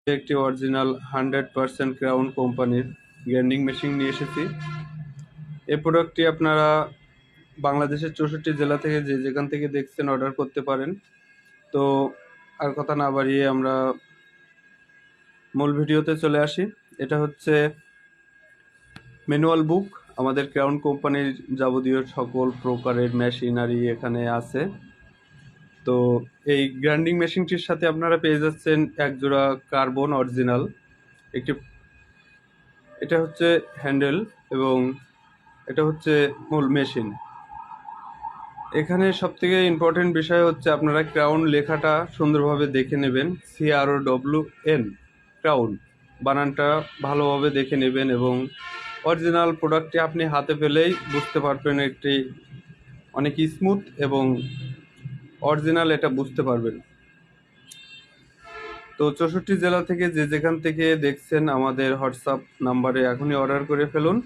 একটি original 100% crown কোম্পানির grinding machine নিয়ে এসেছি। এই প্রোডাক্টটি আপনারা বাংলাদেশের 64 জেলা থেকে যে যেখান থেকে দেখছেন অর্ডার করতে পারেন। তো আর কথা না বাড়িয়ে আমরা মূল ভিডিওতে চলে আসি। এটা হচ্ছে ম্যানুয়াল বুক। আমাদের ক্রাউন কোম্পানির যাবতীয় সকল প্রকারের মেশিনারি এখানে আছে। তো এই গ্রাইন্ডিং মেশিনটির সাথে আপনারা পেয়ে যাচ্ছেন এক জোড়া কার্বন অরিজিনাল একটি, এটা হচ্ছে হ্যান্ডেল এবং এটা হচ্ছে মূল মেশিন। এখানে সবথেকে ইম্পর্টেন্ট বিষয় হচ্ছে আপনারা ক্রাউন লেখাটা সুন্দরভাবে দেখে নেবেন। CROWN ক্রাউন বানানটা ভালোভাবে দেখে নেবেন এবং অরিজিনাল প্রোডাক্টটি আপনি হাতে পেলেই বুঝতে পারবেন, একটি অনেক স্মুথ এবং অরিজিনাল, এটা বুঝতে পারবেন। তো 64 জেলা থেকে যে যেখান থেকে দেখছেন আমাদের হোয়াটসঅ্যাপ নাম্বারে এখনই অর্ডার করে ফেলুন।